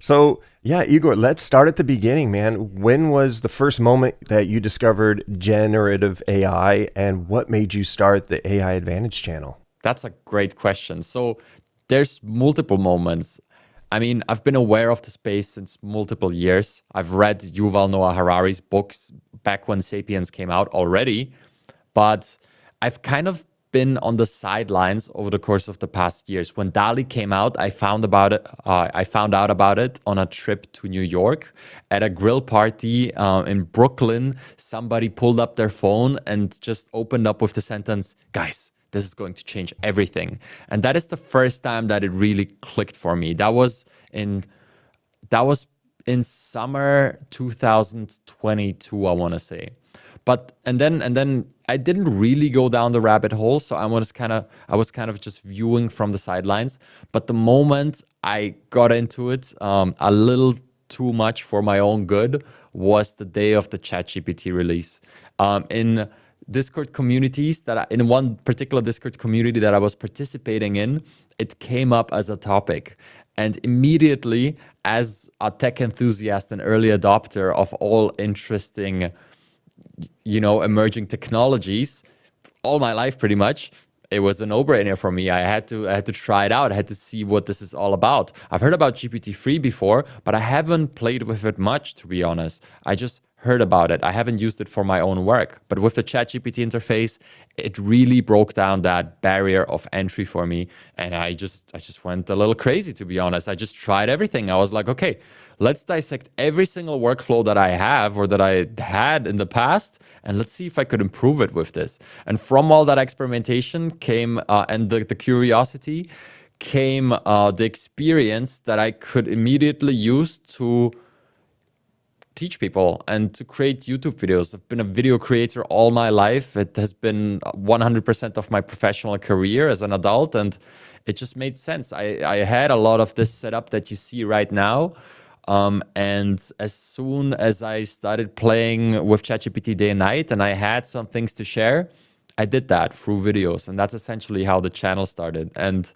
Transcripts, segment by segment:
So, yeah, Igor, let's start at the beginning, man. When was the first moment that you discovered generative AI and what made you start the AI Advantage channel? That's a great question. So there's multiple moments. I mean, I've been aware of the space since multiple years. I've read Yuval Noah Harari's books back when Sapiens came out already, but I've kind of been on the sidelines over the course of the past years. When DALI came out, I found about it. I found out about it on a trip to New York at a grill party in Brooklyn. Somebody pulled up their phone and just opened up with the sentence, "Guys, this is going to change everything." And that is the first time that it really clicked for me. In that was in summer 2022, I want to say. But and then I didn't really go down the rabbit hole, so I was kind of just viewing from the sidelines. But the moment I got into it, a little too much for my own good, was the day of the ChatGPT release. In Discord communities in one particular Discord community that I was participating in, it came up as a topic. And immediately, as a tech enthusiast and early adopter of all interesting, emerging technologies, all my life pretty much, it was a no-brainer for me. I had to try it out. I had to see what this is all about. I've heard about GPT-3 before, but I haven't played with it much, to be honest. I just heard about it. I haven't used it for my own work. But with the ChatGPT interface, it really broke down that barrier of entry for me. And I just went a little crazy, to be honest. I just tried everything. I was like, okay, let's dissect every single workflow that I have or that I had in the past, and let's see if I could improve it with this. And from all that experimentation came, and the curiosity, came the experience that I could immediately use to teach people and to create YouTube videos. I've been a video creator all my life. It has been 100% of my professional career as an adult, and it just made sense. I had a lot of this setup that you see right now. And as soon as I started playing with ChatGPT day and night and I had some things to share, I did that through videos. And that's essentially how the channel started. And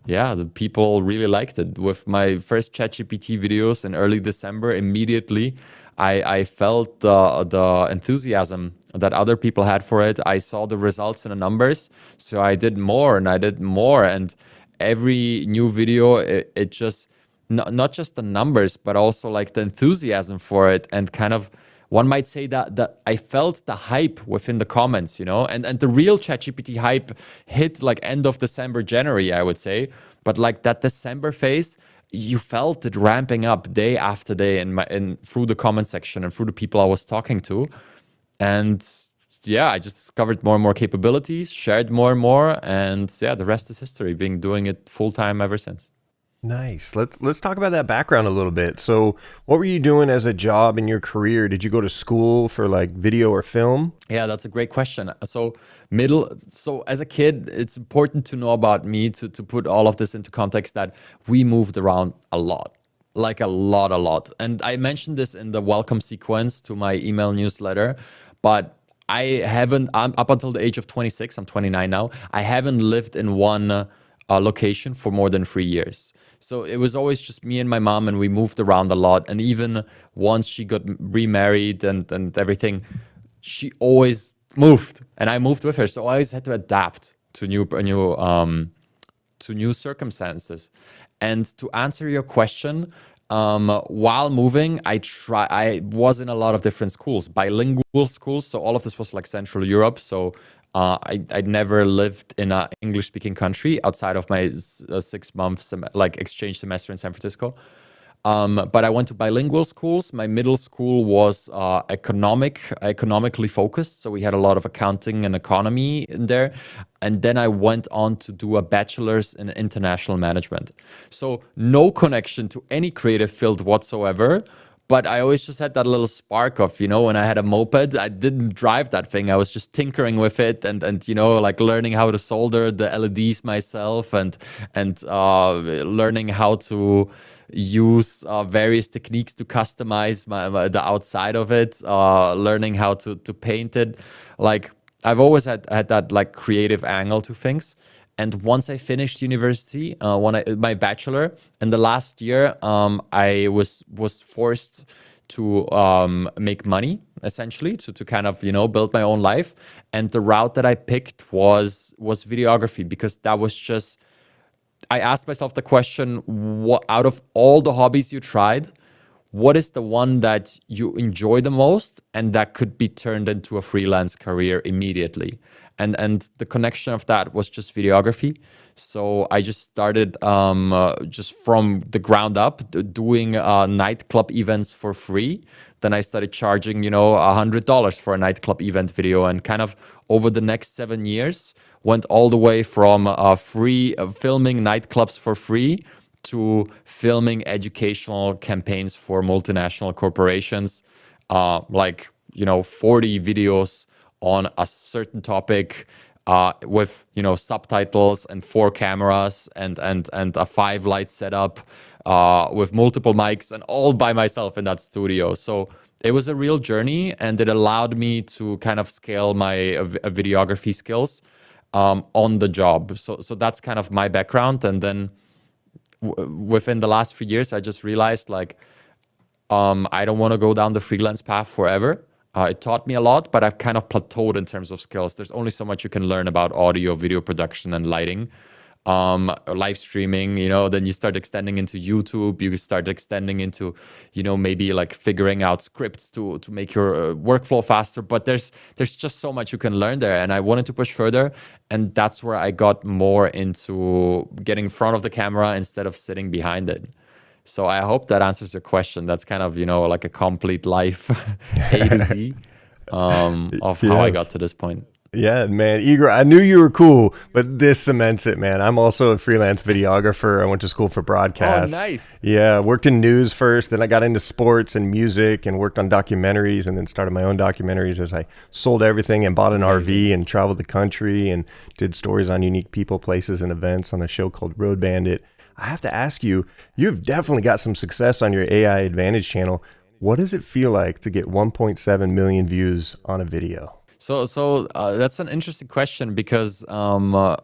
yeah, the people really liked it. With my first ChatGPT videos in early December, immediately I felt the enthusiasm that other people had for it. I saw the results in the numbers, so I did more and I did more. And every new video, it just not just the numbers, but also like the enthusiasm for it, and kind of, one might say that I felt the hype within the comments, and the real ChatGPT hype hit like end of December, January, I would say. But like that December phase, you felt it ramping up day after day in through the comment section and through the people I was talking to. And yeah, I just discovered more and more capabilities, shared more and more, and yeah, the rest is history. Being doing it full time ever since. Nice. Let's talk about that background a little bit. So, what were you doing as a job in your career? Did you go to school for like video or film? Yeah, that's a great question. So as a kid, it's important to know about me to put all of this into context, that we moved around a lot, like a lot, a lot. And I mentioned this in the welcome sequence to my email newsletter, but I'm up until the age of 26, I'm 29 now. I haven't lived in one location for more than 3 years. So it was always just me and my mom, and we moved around a lot. And even once she got remarried and everything, she always moved, and I moved with her. So I always had to adapt to new circumstances. And to answer your question, while moving, I was in a lot of different schools, bilingual schools. So all of this was like Central Europe. So I never lived in an English speaking country outside of my 6 month like exchange semester in San Francisco. But I went to bilingual schools. My middle school was economically focused, so we had a lot of accounting and economy in there. And then I went on to do a bachelor's in international management. So no connection to any creative field whatsoever. But I always just had that little spark of, when I had a moped, I didn't drive that thing. I was just tinkering with it and like learning how to solder the LEDs myself, and learning how to use various techniques to customize the outside of it, learning how to paint it. Like, I've always had that like creative angle to things. And once I finished university, my bachelor, in the last year, I was forced to make money, essentially, to kind of build my own life. And the route that I picked was videography, because that was just, I asked myself the question: what out of all the hobbies you tried, what is the one that you enjoy the most and that could be turned into a freelance career immediately? And the connection of that was just videography. So I just started just from the ground up doing nightclub events for free. Then I started charging, $100 for a nightclub event video, and kind of over the next 7 years went all the way from free filming nightclubs for free to filming educational campaigns for multinational corporations, like 40 videos on a certain topic, with subtitles and 4 cameras and a 5 light setup, with multiple mics, and all by myself in that studio. So it was a real journey, and it allowed me to kind of scale my videography skills on the job. So that's kind of my background. And then within the last 3 years, I just realized, like, I don't want to go down the freelance path forever. It taught me a lot, but I've kind of plateaued in terms of skills. There's only so much you can learn about audio, video production, and lighting. Live streaming, then you start extending into YouTube, you start extending into, maybe like figuring out scripts to make your workflow faster. But there's just so much you can learn there. And I wanted to push further. And that's where I got more into getting in front of the camera instead of sitting behind it. So I hope that answers your question. That's kind of, like a complete life A to Z of how I Yes. got to this point. Yeah, man. Igor, I knew you were cool, but this cements it, man. I'm also a freelance videographer. I went to school for Oh, broadcast. nice. Yeah, worked in news first, then I got into sports and music and worked on documentaries, and then started my own documentaries as I sold everything and bought an Amazing. RV and traveled the country and did stories on unique people, places, and events on a show called Road Bandit. I have to ask you, you've definitely got some success on your AI Advantage channel. What does it feel like to get 1.7 million views on a video? So that's an interesting question, because all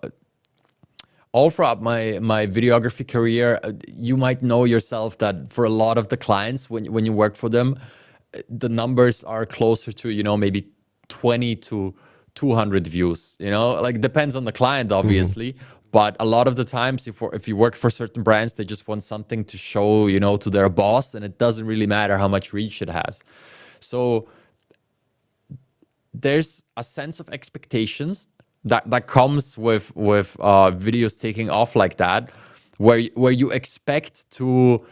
throughout my videography career, you might know yourself that for a lot of the clients, when you work for them, the numbers are closer to maybe 20 to 200 views. Like, depends on the client, obviously. But a lot of the times, if you work for certain brands, they just want something to show to their boss, and it doesn't really matter how much reach it has. So there's a sense of expectations that comes with videos taking off like that, where you expect to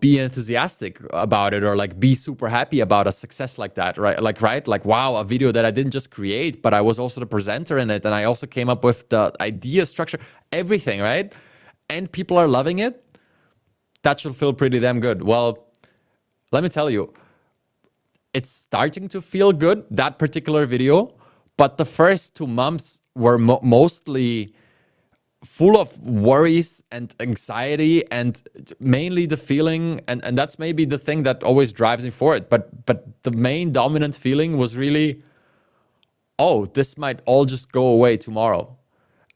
be enthusiastic about it, or like be super happy about a success like that, right? Like, wow, a video that I didn't just create, but I was also the presenter in it, and I also came up with the idea, structure, everything, right? And people are loving it. That should feel pretty damn good. Well, let me tell you, it's starting to feel good, that particular video, but the first 2 months were mostly full of worries and anxiety, and mainly the feeling, and that's maybe the thing that always drives me forward, but the main dominant feeling was really, oh, this might all just go away tomorrow.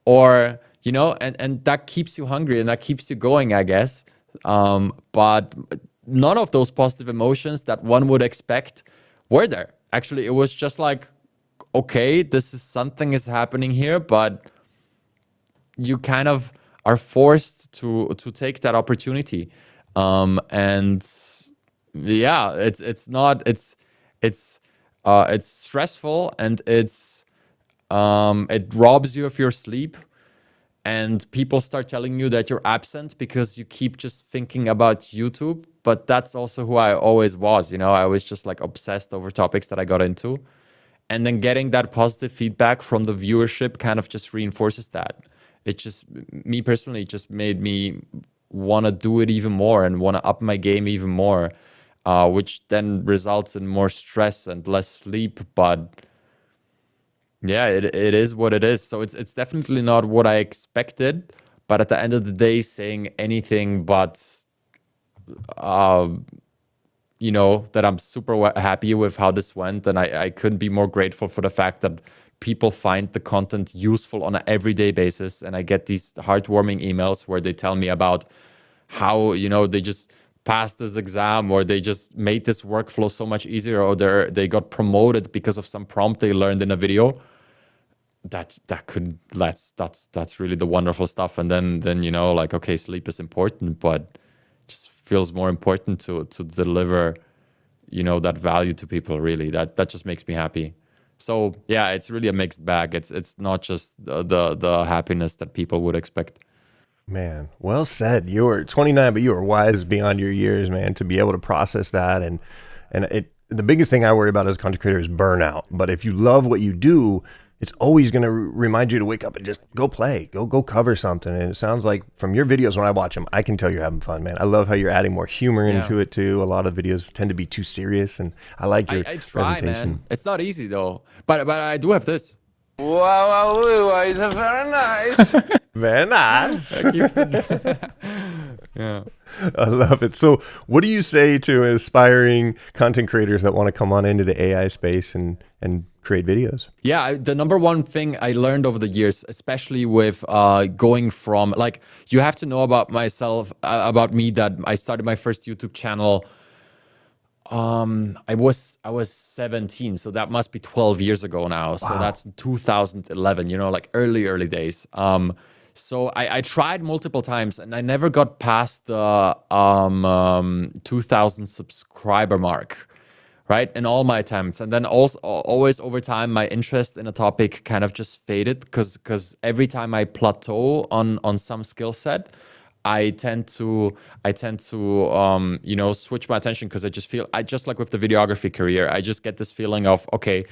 Or, and that keeps you hungry and that keeps you going, I guess. But none of those positive emotions that one would expect were there. Actually, it was just like, okay, this is something is happening here, but you kind of are forced to take that opportunity. And yeah, it's stressful, and it robs you of your sleep, and people start telling you that you're absent because you keep just thinking about YouTube. But that's also who I always was. I was just like obsessed over topics that I got into. And then getting that positive feedback from the viewership kind of just reinforces that. It just, me personally, just made me want to do it even more and want to up my game even more, which then results in more stress and less sleep. But yeah, it is what it is. So it's definitely not what I expected. But at the end of the day, saying anything but that I'm super happy with how this went, and I couldn't be more grateful for the fact that people find the content useful on an everyday basis, and I get these heartwarming emails where they tell me about how they just passed this exam, or they just made this workflow so much easier, or they got promoted because of some prompt they learned in a video. That's really the wonderful stuff. And then like, okay, sleep is important, but just feels more important to deliver that value to people. Really, that just makes me happy. So yeah, it's really a mixed bag. It's not just the happiness that people would expect. Man, well said. You're 29, but you are wise beyond your years, man, to be able to process that. And the biggest thing I worry about as a content creator is burnout. But if you love what you do, it's always going to remind you to wake up and just go play, go cover something. And it sounds like from your videos, when I watch them, I can tell you're having fun, man. I love how you're adding more humor into it too. A lot of videos tend to be too serious, and I like your I try, presentation. man. It's not easy though. But I do have this. Wow, it's very nice. Very nice. That keeps it. Yeah. I love it. So what do you say to aspiring content creators that want to come on into the AI space and create videos? Yeah, the number one thing I learned over the years, especially with going from, like, you have to know about myself, about me, that I started my first YouTube channel. I was 17, so that must be 12 years ago now. So that's 2011, like early days. So I tried multiple times, and I never got past the 2,000 subscriber mark, right? In all my attempts. And then also always over time, my interest in a topic kind of just faded, because every time I plateau on some skill set, I tend to switch my attention, because I just feel, just like with the videography career, I just get this feeling of, okay,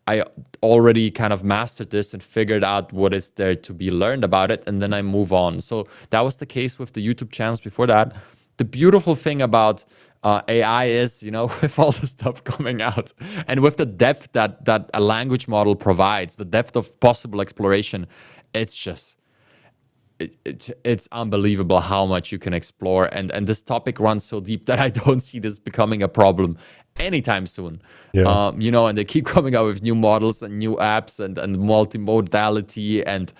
I already kind of mastered this and figured out what is there to be learned about it, and then I move on. So that was the case with the YouTube channels before that. The beautiful thing about AI is, with all the stuff coming out, and with the depth that a language model provides, the depth of possible exploration, it's just, it's unbelievable how much you can explore, and this topic runs so deep that I don't see this becoming a problem anytime soon. Yeah. And they keep coming out with new models and new apps and multimodality, and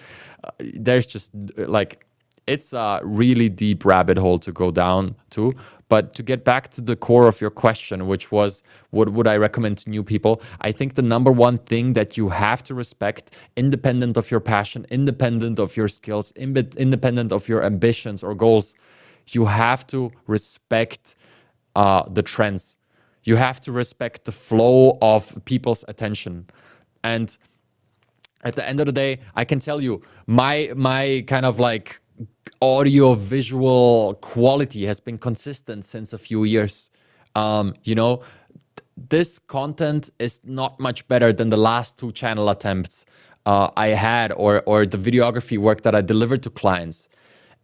there's just like, it's a really deep rabbit hole to go down to. But to get back to the core of your question, which was, what would I recommend to new people? I think the number one thing that you have to respect, independent of your passion, independent of your skills, independent of your ambitions or goals, you have to respect the trends. You have to respect the flow of people's attention. And at the end of the day, I can tell you, my kind of like audio visual quality has been consistent since a few years. This content is not much better than the last 2 channel attempts I had, or the videography work that I delivered to clients.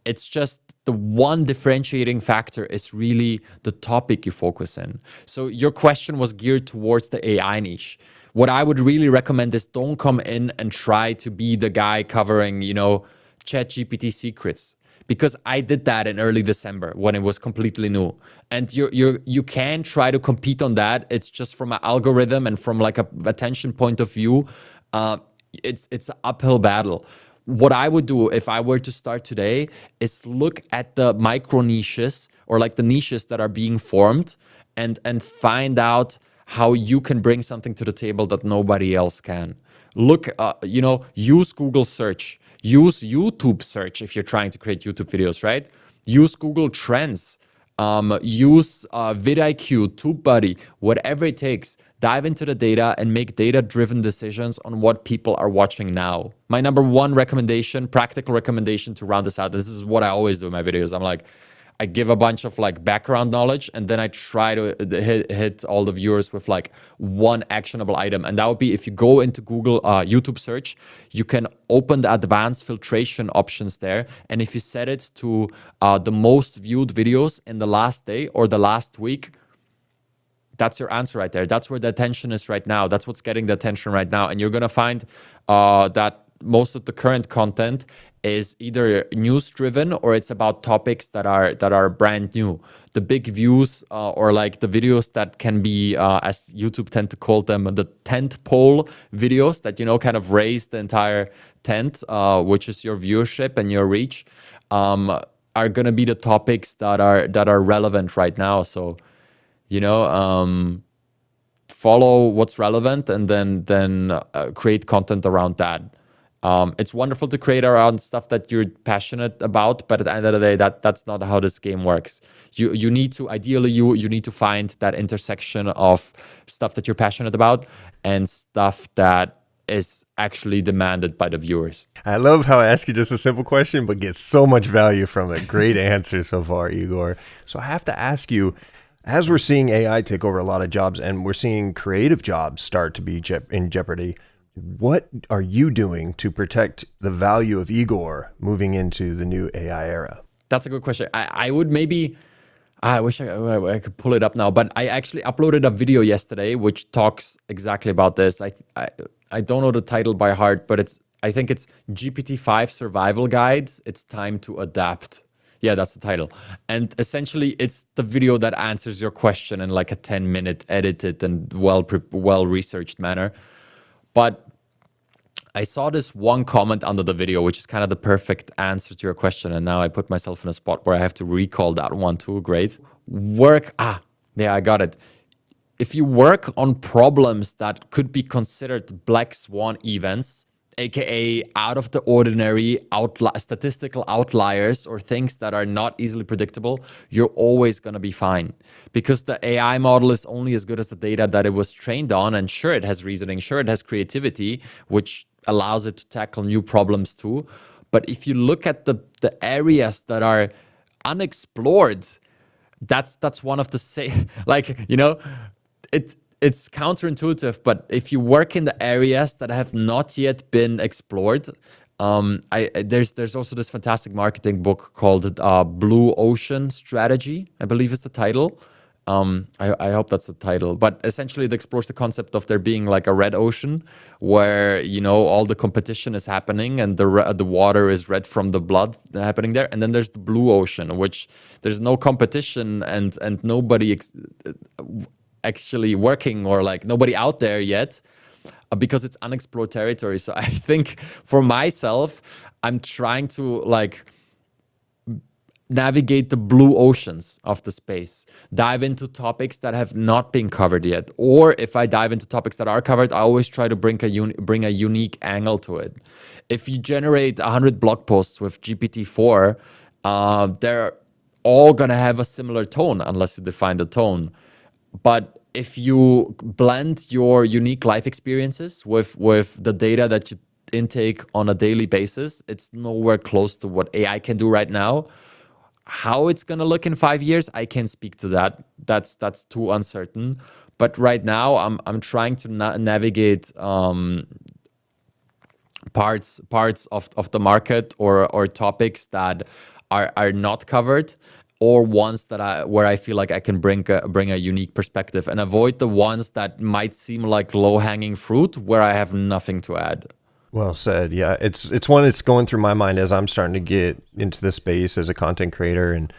It's just the one differentiating factor is really the topic you focus in. So your question was geared towards the AI niche. What I would really recommend is, don't come in and try to be the guy covering, ChatGPT secrets, because I did that in early December when it was completely new. And you can try to compete on that. It's just from an algorithm and from like a attention point of view, it's an uphill battle. What I would do if I were to start today is look at the micro niches, or like the niches that are being formed, and find out how you can bring something to the table that nobody else can. Look, use Google search, use YouTube search if you're trying to create YouTube videos, right? Use Google Trends, use vidIQ, TubeBuddy, whatever it takes. Dive into the data and make data-driven decisions on what people are watching now. My number one recommendation, practical recommendation to round this out, this is what I always do in my videos. I'm like, I give a bunch of like background knowledge, and then I try to hit all the viewers with like one actionable item. And that would be, if you go into Google YouTube search, you can open the advanced filtration options there. And if you set it to the most viewed videos in the last day or the last week, that's your answer right there. That's where the attention is right now. That's what's getting the attention right now. And you're going to find that most of the current content is either news driven or it's about topics that are brand new. The big views or like the videos that can be, as YouTube tend to call them, the tent pole videos that, you know, kind of raise the entire tent, which is your viewership and your reach, are going to be the topics that are relevant right now. So, you know, follow what's relevant and then create content around that. It's wonderful to create around stuff that you're passionate about, but at the end of the day, that's not how this game works. You need to, ideally, you need to find that intersection of stuff that you're passionate about and stuff that is actually demanded by the viewers. I love how I ask you just a simple question, but get so much value from it. Great answer so far, Igor. So I have to ask you, as we're seeing AI take over a lot of jobs and we're seeing creative jobs start to be in jeopardy, what are you doing to protect the value of Igor moving into the new AI era? That's a good question. I would maybe, I wish I could pull it up now, but I actually uploaded a video yesterday which talks exactly about this. I don't know the title by heart, but I think it's GPT-5 Survival Guides. It's time to adapt. Yeah, that's the title. And essentially, it's the video that answers your question in like a 10-minute edited and well-researched manner. But I saw this one comment under the video, which is kind of the perfect answer to your question. And now I put myself in a spot where I have to recall that one too. Great. Yeah, I got it. If you work on problems that could be considered black swan events, aka out of the ordinary statistical outliers or things that are not easily predictable, you're always going to be fine, because the AI model is only as good as the data that it was trained on. And sure, it has reasoning, sure, it has creativity, which allows it to tackle new problems too. But if you look at the areas that are unexplored, that's one of the like, you know, it's counterintuitive, but if you work in the areas that have not yet been explored, there's also this fantastic marketing book called Blue Ocean Strategy, I believe is the title. I hope that's the title, but essentially it explores the concept of there being like a red ocean where, you know, all the competition is happening and the water is red from the blood happening there. And then there's the blue ocean, which there's no competition and nobody actually working, or like nobody out there yet, because it's unexplored territory. So I think for myself, I'm trying to like navigate the blue oceans of the space, dive into topics that have not been covered yet. Or if I dive into topics that are covered, I always try to bring a unique angle to it. If you generate 100 blog posts with GPT-4, they're all gonna have a similar tone unless you define the tone. But if you blend your unique life experiences with the data that you intake on a daily basis, it's nowhere close to what AI can do right now. How it's going to look in 5 years, I can't speak to that. That's too uncertain. But right now, I'm trying to navigate parts of the market or topics that are not covered, or ones where I feel like I can bring a unique perspective, and avoid the ones that might seem like low-hanging fruit where I have nothing to add. Well said. Yeah, it's one that's going through my mind as I'm starting to get into the space as a content creator and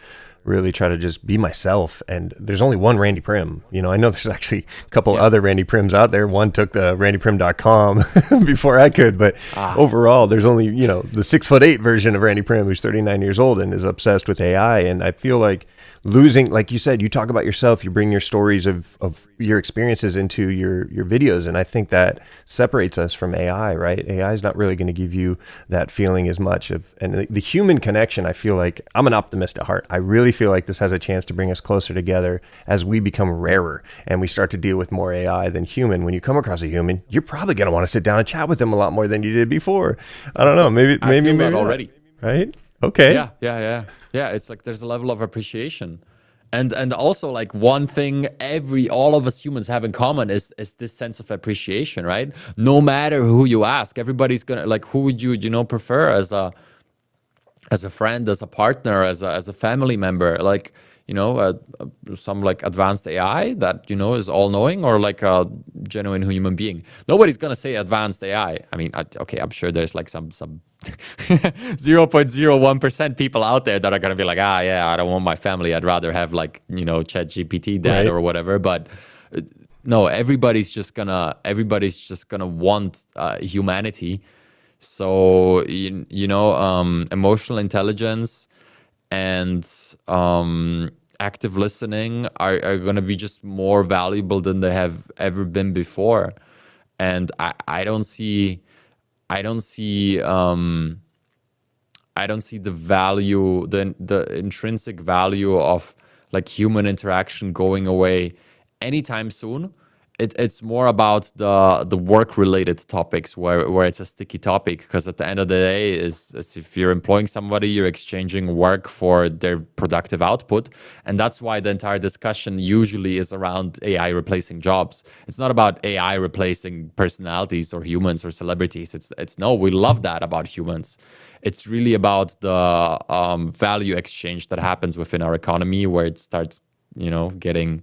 really try to just be myself. And there's only one Randy Prim. You know, I know there's actually a couple other Randy Prims out there. One took the randyprim.com before I could, but overall there's only, you know, the 6'8" version of Randy Prim who's 39 years old and is obsessed with AI. And I feel like losing, like you said, you talk about yourself, you bring your stories of your experiences into your videos. And I think that separates us from AI, right? AI is not really going to give you that feeling as much of, and the human connection. I feel like I'm an optimist at heart. I really feel like this has a chance to bring us closer together as we become rarer and we start to deal with more AI than human. When you come across a human, you're probably going to want to sit down and chat with them a lot more than you did before. I don't know. Maybe that already. Right? Okay. Yeah. It's like there's a level of appreciation. And also, like, one thing all of us humans have in common is this sense of appreciation, right? No matter who you ask, everybody's gonna, like, who would you prefer as a friend, as a partner, as a family member? Like, some like advanced AI that, is all knowing, or like a genuine human being. Nobody's going to say advanced AI. I mean, okay, I'm sure there's like some 0.01% people out there that are going to be like, yeah, I don't want my family. I'd rather have like, ChatGPT dead Right. or whatever. But no, everybody's just gonna want humanity. So emotional intelligence and active listening are going to be just more valuable than they have ever been before. And I don't see the value, the intrinsic value of like human interaction going away anytime soon. It's more about the work related topics where it's a sticky topic, because at the end of the day is if you're employing somebody, you're exchanging work for their productive output. And that's why the entire discussion usually is around AI replacing jobs. It's not about AI replacing personalities or humans or celebrities. It's no, we love that about humans. It's really about the value exchange that happens within our economy, where it starts getting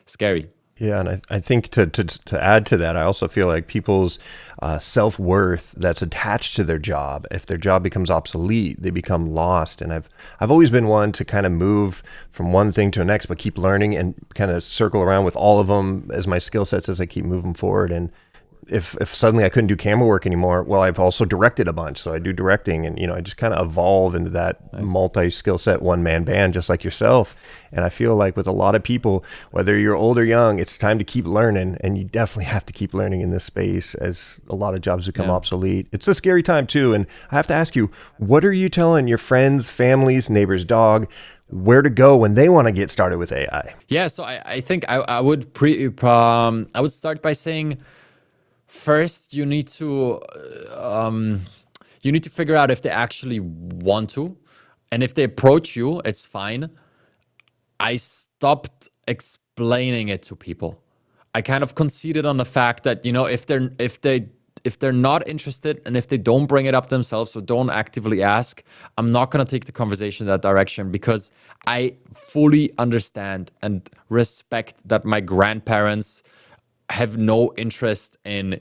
scary. Yeah, and I think to add to that, I also feel like people's self-worth that's attached to their job, if their job becomes obsolete, they become lost. And I've always been one to kind of move from one thing to the next, but keep learning and kind of circle around with all of them as my skill sets as I keep moving forward. And if suddenly I couldn't do camera work anymore, well, I've also directed a bunch, so I do directing, and I just kind of evolve into that multi-skill set one-man band, just like yourself. And I feel like with a lot of people, whether you're old or young, it's time to keep learning, and you definitely have to keep learning in this space as a lot of jobs become obsolete. It's a scary time too, and I have to ask you, what are you telling your friends, families, neighbors' dog where to go when they want to get started with AI? Yeah, so I think I would start by saying, first, you need to figure out if they actually want to, and if they approach you, it's fine. I stopped explaining it to people. I kind of conceded on the fact that if they're not interested, and if they don't bring it up themselves or don't actively ask, I'm not gonna take the conversation that direction, because I fully understand and respect that my grandparents have no interest in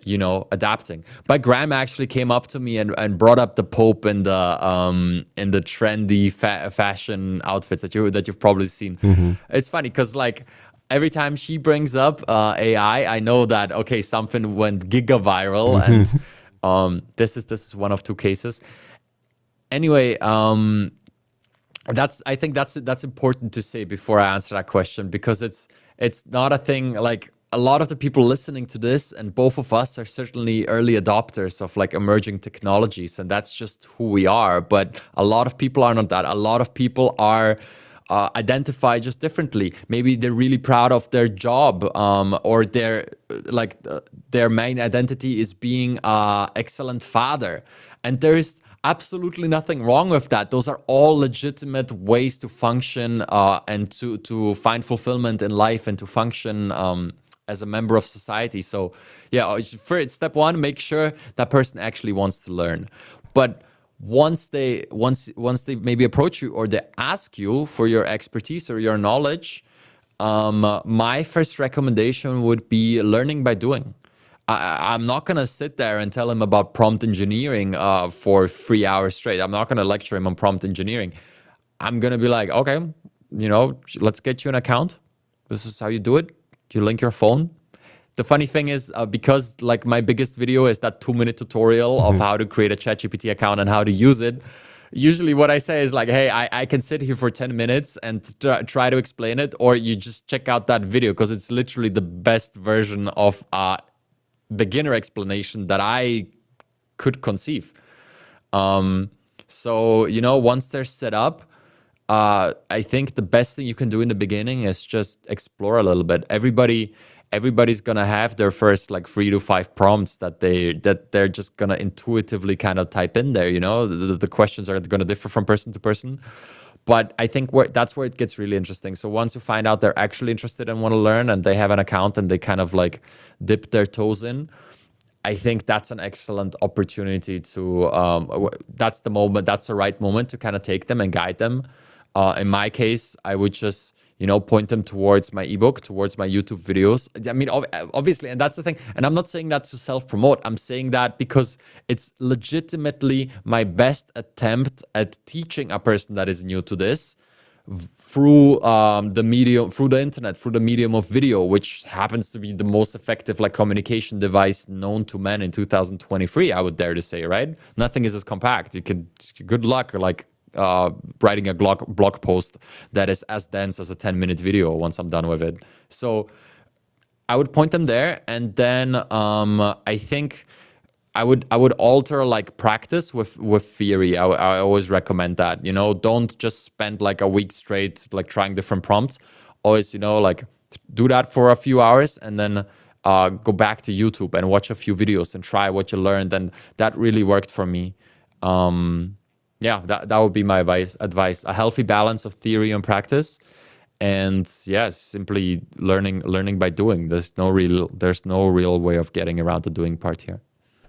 adapting. My grandma actually came up to me and brought up the Pope in the trendy fashion outfits that you've probably seen. Mm-hmm. It's funny because like every time she brings up AI, I know that okay, something went giga viral. Mm-hmm. And this is one of two cases. Anyway, I think that's important to say before I answer that question, because it's not a thing like. A lot of the people listening to this, and both of us, are certainly early adopters of like emerging technologies, and that's just who we are. But a lot of people are not that. A lot of people are identify just differently. Maybe they're really proud of their job, or their main identity is being an excellent father, and there's absolutely nothing wrong with that. Those are all legitimate ways to function and to find fulfillment in life and to function as a member of society. So yeah, for step one, make sure that person actually wants to learn. But once they maybe approach you or they ask you for your expertise or your knowledge, my first recommendation would be learning by doing. I'm not going to sit there and tell him about prompt engineering for 3 hours straight. I'm not going to lecture him on prompt engineering. I'm going to be like, okay, let's get you an account. This is how you do it. You link your phone. The funny thing is, because like my biggest video is that 2-minute tutorial of how to create a ChatGPT account and how to use it. Usually what I say is like, hey, I can sit here for 10 minutes and try to explain it, or you just check out that video, because it's literally the best version of beginner explanation that I could conceive. So, once they're set up, I think the best thing you can do in the beginning is just explore a little bit. Everybody's gonna have their first like 3 to 5 prompts that they're just gonna intuitively kind of type in there. The questions are gonna differ from person to person. But I think that's where it gets really interesting. So once you find out they're actually interested and want to learn, and they have an account and they kind of like dip their toes in, I think that's an excellent opportunity to, that's the right moment to kind of take them and guide them. In my case, I would just, point them towards my ebook, towards my YouTube videos. I mean, obviously, and that's the thing. And I'm not saying that to self-promote. I'm saying that because it's legitimately my best attempt at teaching a person that is new to this through the internet, through the medium of video, which happens to be the most effective communication device known to man in 2023. I would dare to say, right? Nothing is as compact. Good luck writing a blog post that is as dense as a 10-minute video once I'm done with it. So I would point them there, and then I think I would alter practice with theory. I always recommend that. Don't just spend a week straight trying different prompts. Always do that for a few hours, and then go back to YouTube and watch a few videos and try what you learned. And that really worked for me. Yeah, that would be my advice. A healthy balance of theory and practice. And yes, simply learning by doing. There's no real way of getting around the doing part here.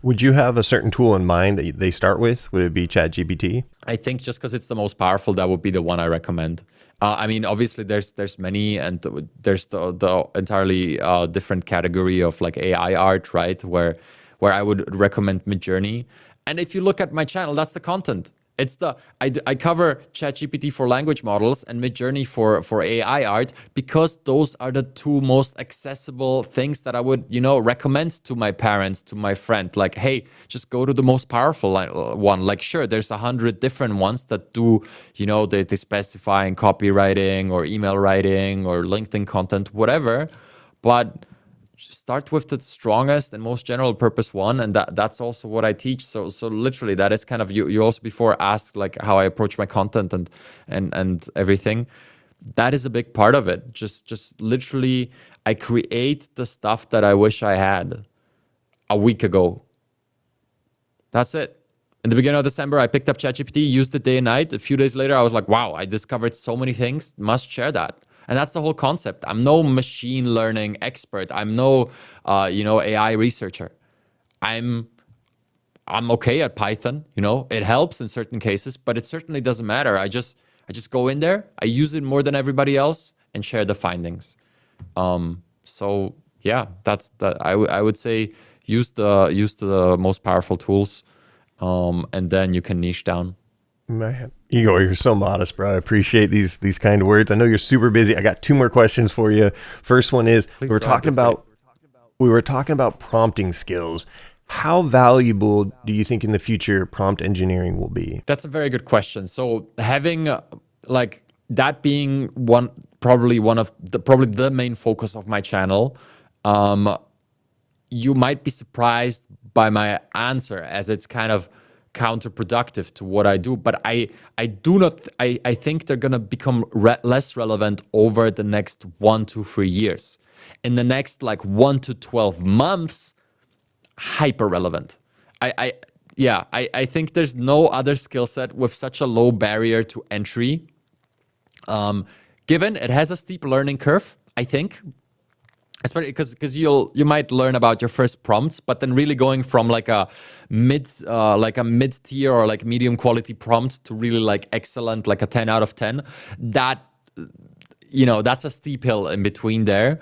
Would you have a certain tool in mind that they start with? Would it be ChatGPT? I think just because it's the most powerful, that would be the one I recommend. I mean, obviously there's many, and there's the entirely different category of AI art, right? Where I would recommend Midjourney. And if you look at my channel, that's the content. I cover ChatGPT for language models and Midjourney for AI art, because those are the two most accessible things that I would, recommend to my parents, to my friend. Hey, just go to the most powerful one. Sure, there's 100 different ones that do, they specify in copywriting or email writing or LinkedIn content, whatever. But start with the strongest and most general purpose one, and that's also what I teach. So literally, that is kind of you also before asked how I approach my content and everything. That is a big part of it. Just literally, I create the stuff that I wish I had a week ago. That's it. In the beginning of December, I picked up ChatGPT, used it day and night. A few days later, I was like, wow, I discovered so many things. Must share that. And that's the whole concept. I'm no machine learning expert. I'm no, AI researcher. I'm okay at Python. It helps in certain cases, but it certainly doesn't matter. I just go in there. I use it more than everybody else and share the findings. So yeah, that's that. I would say use the most powerful tools, and then you can niche down. Man, Igor, you're so modest, bro. I appreciate these kind of words. I know you're super busy. I got two more questions for you. First one is, we were talking about prompting skills. How valuable do you think in the future prompt engineering will be? That's a very good question. So having that being probably the main focus of my channel, you might be surprised by my answer, as it's kind of counterproductive to what I do, but I think they're gonna become less relevant over the next 1 to 3 years. In the next 1 to 12 months, hyper relevant. I think there's no other skill set with such a low barrier to entry. Given it has a steep learning curve, I think. Especially because you might learn about your first prompts, but then really going from a mid-tier or medium quality prompt to really excellent, a 10 out of 10, that that's a steep hill in between there.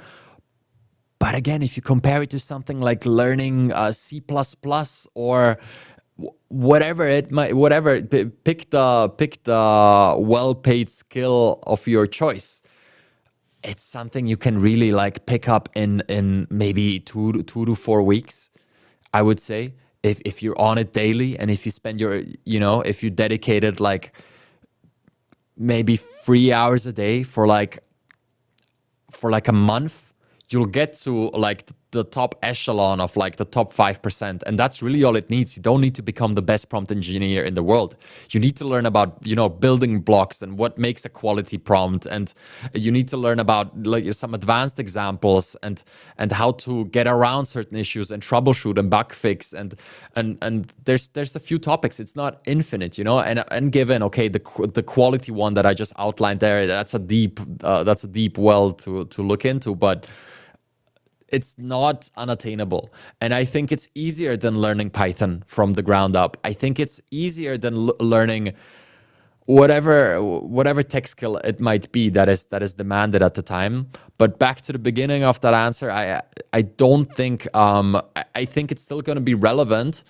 But again, if you compare it to something like learning C++ or whatever pick the well-paid skill of your choice. It's something you can really pick up in maybe 2 to 4 weeks, I would say, if you're on it daily, and if you spend if you dedicated maybe 3 hours a day for a month, you'll get to the top echelon of the top 5. And that's really all it needs. You don't need to become the best prompt engineer in the world. You need to learn about, building blocks and what makes a quality prompt. And you need to learn about some advanced examples and how to get around certain issues and troubleshoot and bug fix. And there's a few topics. It's not infinite, and given, okay, the quality one that I just outlined there, that's a deep well to look into, but it's not unattainable. And I think it's easier than learning Python from the ground up. I think it's easier than learning whatever tech skill it might be that is demanded at the time. But back to the beginning of that answer, I don't think I think it's still going to be relevant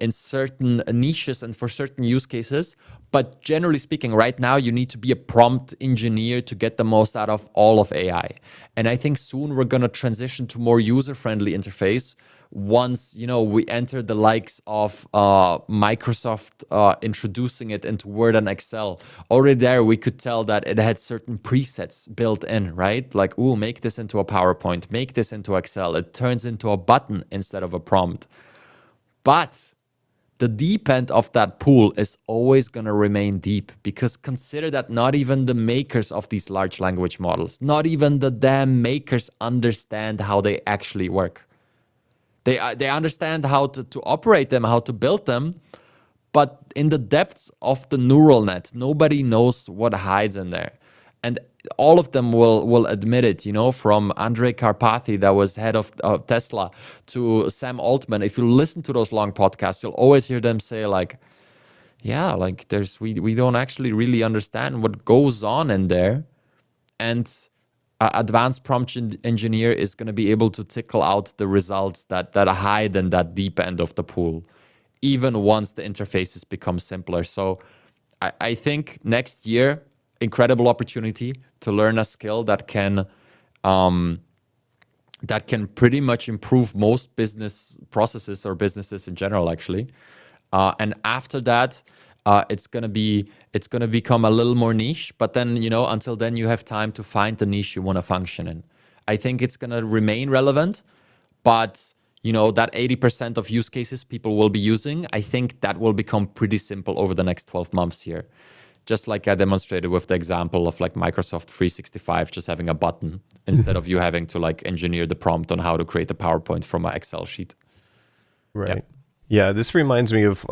in certain niches and for certain use cases. But generally speaking, right now you need to be a prompt engineer to get the most out of all of AI. And I think soon we're going to transition to more user-friendly interface once we enter the likes of Microsoft introducing it into Word and Excel. Already there we could tell that it had certain presets built in, right? Like, ooh, make this into a PowerPoint, make this into Excel. It turns into a button instead of a prompt. But the deep end of that pool is always going to remain deep, because consider that not even the makers of these large language models, not even the damn makers understand how they actually work. They understand how to operate them, how to build them, but in the depths of the neural net, nobody knows what hides in there. And all of them will admit it, from Andrej Karpathy, that was head of Tesla, to Sam Altman. If you listen to those long podcasts, you'll always hear them say like, yeah, like we don't actually really understand what goes on in there. And advanced prompt engineer is going to be able to tickle out the results that hide in that deep end of the pool, even once the interfaces become simpler. So I think next year, incredible opportunity to learn a skill that can pretty much improve most business processes or businesses in general, actually. And after that, it's gonna become a little more niche. But then, until then, you have time to find the niche you want to function in. I think it's gonna remain relevant, but that 80% of use cases people will be using, I think that will become pretty simple over the next 12 months here. Just like I demonstrated with the example of like Microsoft 365 just having a button instead of you having to like engineer the prompt on how to create a PowerPoint from an Excel sheet. Right. Yeah, this reminds me of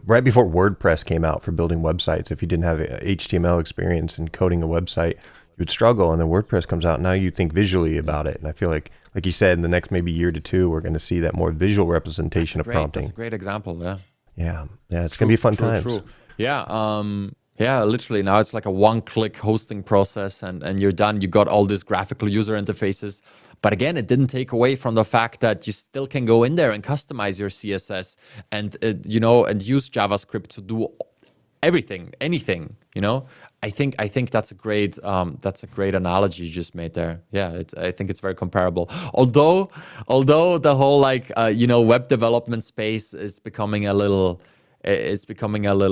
right before WordPress came out for building websites. If you didn't have HTML experience in coding a website, you would struggle. And then WordPress comes out. Now you think visually about it. And I feel like you said, in the next maybe year to two, we're going to see that more visual representation of prompting. That's a great example. Yeah. It's going to be fun times. True. Yeah. Yeah, literally now it's like a one-click hosting process and you're done. You got all these graphical user interfaces. But again, it didn't take away from the fact that you still can go in there and customize your CSS and, and use JavaScript to do everything, anything, I think that's a great analogy you just made there. Yeah, I think it's very comparable. Although the whole web development space is becoming a little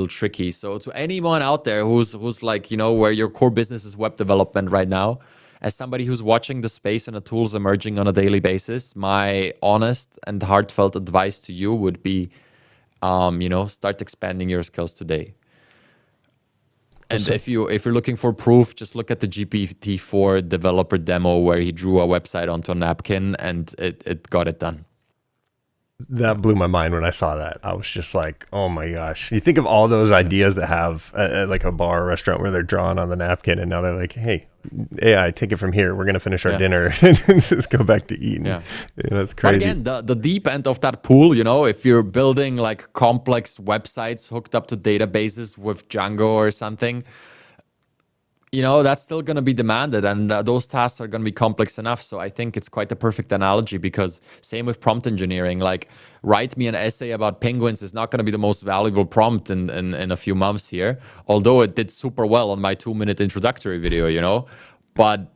tricky. So to anyone out there who's like, where your core business is web development right now, as somebody who's watching the space and the tools emerging on a daily basis, my honest and heartfelt advice to you would be, start expanding your skills today. And if you're looking for proof, just look at the GPT-4 developer demo where he drew a website onto a napkin and it got it done. That blew my mind when I saw that. I was just like, oh my gosh. You think of all those ideas that have like a bar or restaurant where they're drawn on the napkin and now they're like, hey, AI, take it from here. We're going to finish our dinner and just go back to eating. Yeah. That's crazy. But again, the deep end of that pool, if you're building like complex websites hooked up to databases with Django or something, that's still going to be demanded, and those tasks are going to be complex enough. So I think it's quite the perfect analogy, because same with prompt engineering, like write me an essay about penguins is not going to be the most valuable prompt in a few months here, although it did super well on my 2-minute introductory video, but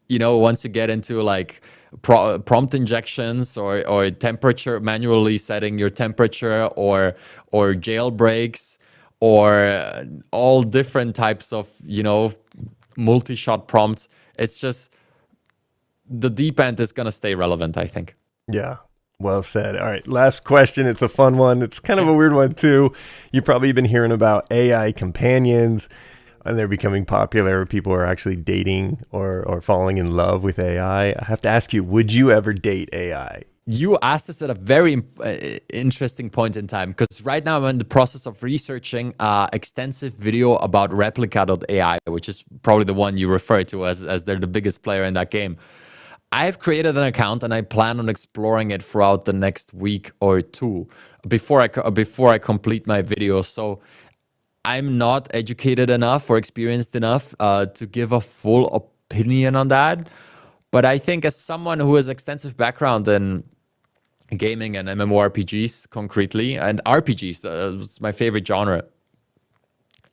once you get into like prompt injections or temperature, manually setting your temperature or jailbreaks, or all different types of, multi-shot prompts. It's just the deep end is going to stay relevant, I think. Yeah, well said. All right, last question. It's a fun one. It's kind of a weird one too. You've probably been hearing about AI companions, and they're becoming popular. People are actually dating or falling in love with AI. I have to ask you, would you ever date AI? You asked this at a very interesting point in time, because right now I'm in the process of researching extensive video about Replica.ai, which is probably the one you refer to as they're the biggest player in that game. I've created an account and I plan on exploring it throughout the next week or two before I complete my video. So I'm not educated enough or experienced enough to give a full opinion on that. But I think as someone who has extensive background in gaming and MMORPGs concretely, and RPGs, it's my favorite genre.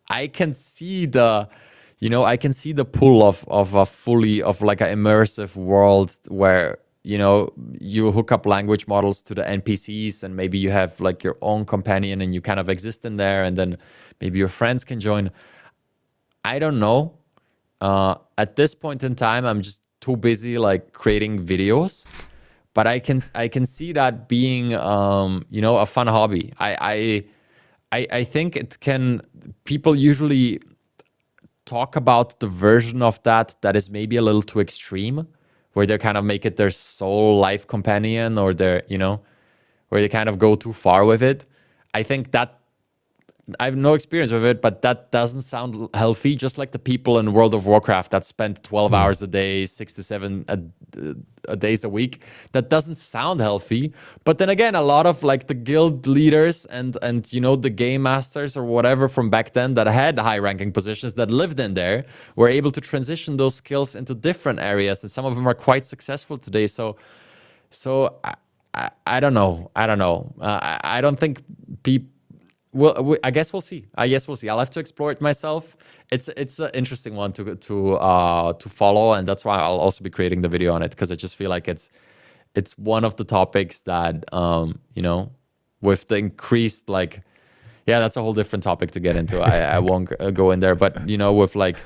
I can see I can see the pull of a fully of like an immersive world where you hook up language models to the NPCs and maybe you have like your own companion and you kind of exist in there, and then maybe your friends can join. I don't know. At this point in time, I'm just too busy like creating videos, but I can see that being a fun hobby. I think it can. People usually talk about the version of that is maybe a little too extreme, where they kind of make it their sole life companion, or where they kind of go too far with it. I think that I have no experience with it, but that doesn't sound healthy. Just like the people in World of Warcraft that spend 12 hours a day, 6 to 7 days a week. That doesn't sound healthy. But then again, a lot of like the guild leaders and the game masters or whatever from back then that had high ranking positions that lived in there were able to transition those skills into different areas, and some of them are quite successful today. So I don't know. I don't know. I don't think people. Well, I guess we'll see. I'll have to explore it myself. It's an interesting one to follow, and that's why I'll also be creating the video on it, because I just feel like it's one of the topics that with the increased like, yeah, that's a whole different topic to get into. I won't go in there, but with like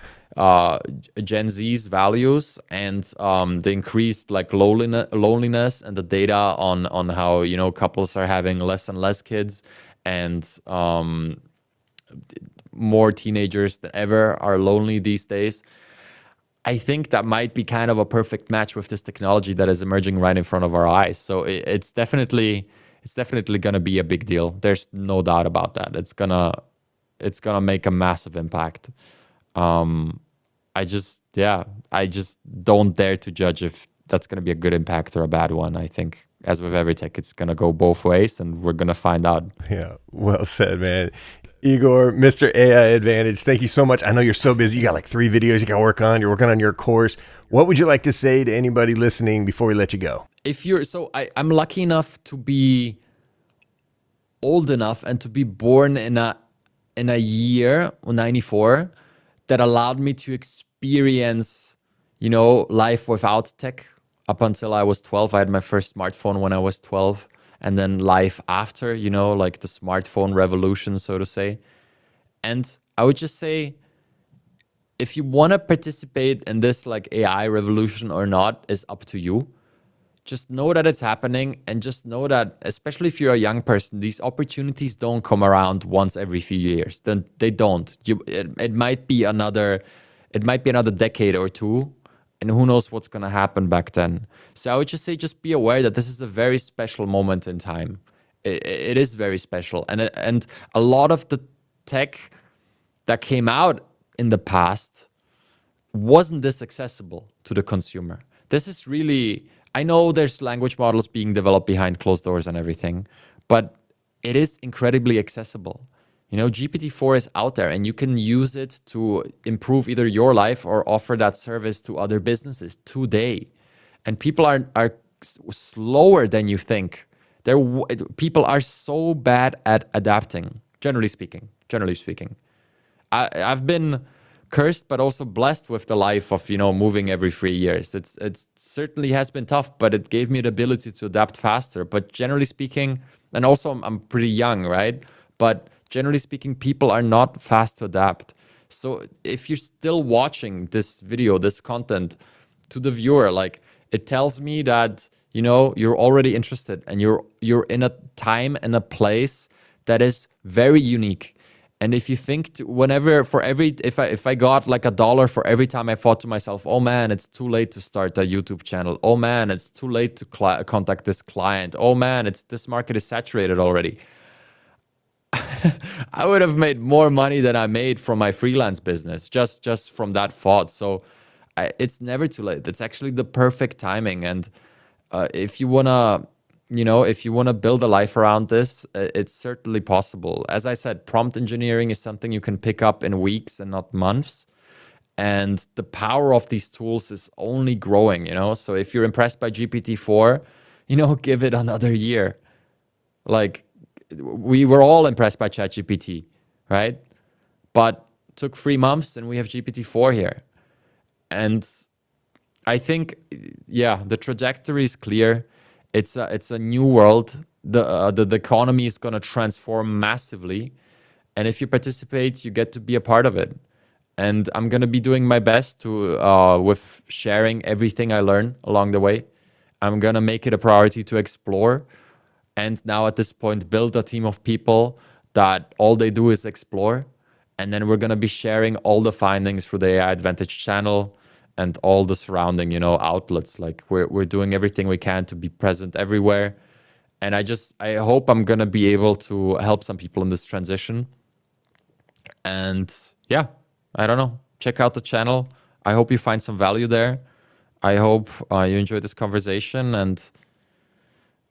Gen Z's values and the increased like loneliness and the data on how couples are having less and less kids, and more teenagers than ever are lonely these days. I think that might be kind of a perfect match with this technology that is emerging right in front of our eyes. So it's definitely going to be a big deal. There's no doubt about that. It's gonna make a massive impact. I just don't dare to judge if that's going to be a good impact or a bad one. I think, as with every tech, it's going to go both ways, and we're going to find out. Yeah, well said, man. Igor, Mr. AI Advantage, thank you so much. I know you're so busy. You got like 3 videos you got to work on. You're working on your course. What would you like to say to anybody listening before we let you go? I'm lucky enough to be old enough and to be born in a year 94 that allowed me to experience life without tech. Up until I was 12, I had my first smartphone when I was 12, and then life after, like the smartphone revolution, so to say. And I would just say, if you want to participate in this like AI revolution or not is up to you. Just know that it's happening, and just know that, especially if you're a young person, these opportunities don't come around once every few years. Then they don't. It might be another decade or two, and who knows what's going to happen back then. So I would just say, just be aware that this is a very special moment in time. It is very special. And a lot of the tech that came out in the past wasn't this accessible to the consumer. This is really, I know there's language models being developed behind closed doors and everything, but it is incredibly accessible. GPT-4 is out there, and you can use it to improve either your life or offer that service to other businesses today. And people are slower than you think. People are so bad at adapting, generally speaking. I've been cursed, but also blessed with the life of, moving every 3 years. It certainly has been tough, but it gave me the ability to adapt faster. But generally speaking, and also I'm pretty young, right? But generally speaking, people are not fast to adapt. So if you're still watching this video, this content, to the viewer, like, it tells me that, you're already interested, and you're in a time and a place that is very unique. And if you think if I got like $1 for every time I thought to myself, oh man, it's too late to start a YouTube channel. Oh man, it's too late to contact this client. Oh man, this market is saturated already. I would have made more money than I made from my freelance business just from that thought. So it's never too late. It's actually the perfect timing. And if you want to if you want to build a life around this, it's certainly possible. As I said, prompt engineering is something you can pick up in weeks and not months. And the power of these tools is only growing, So if you're impressed by GPT-4, give it another year. Like, we were all impressed by ChatGPT, right? But it took 3 months and we have GPT-4 here. And I think, the trajectory is clear. It's a new world. The economy is going to transform massively. And if you participate, you get to be a part of it. And I'm going to be doing my best to with sharing everything I learn along the way. I'm going to make it a priority to explore. And now at this point, build a team of people that all they do is explore. And then we're going to be sharing all the findings through the AI Advantage channel and all the surrounding, outlets. Like we're doing everything we can to be present everywhere. And I hope I'm going to be able to help some people in this transition. And yeah, I don't know. Check out the channel. I hope you find some value there. I hope you enjoyed this conversation. And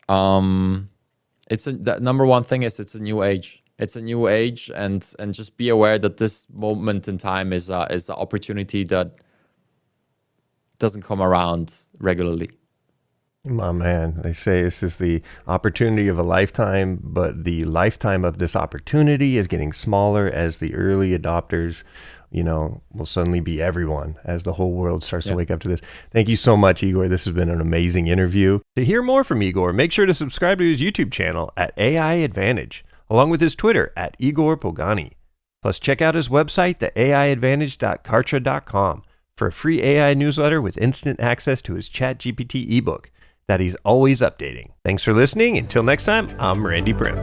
the number one thing is it's a new age. It's a new age, and just be aware that this moment in time is an opportunity that doesn't come around regularly. My man, they say this is the opportunity of a lifetime, but the lifetime of this opportunity is getting smaller as the early adopters, will suddenly be everyone as the whole world starts to wake up to this. Thank you so much, Igor. This has been an amazing interview. To hear more from Igor, make sure to subscribe to his YouTube channel at AI Advantage, along with his Twitter at Igor Pogany. Plus, check out his website, theaiadvantage.kartra.com, for a free AI newsletter with instant access to his ChatGPT ebook that he's always updating. Thanks for listening. Until next time, I'm Randy Brim.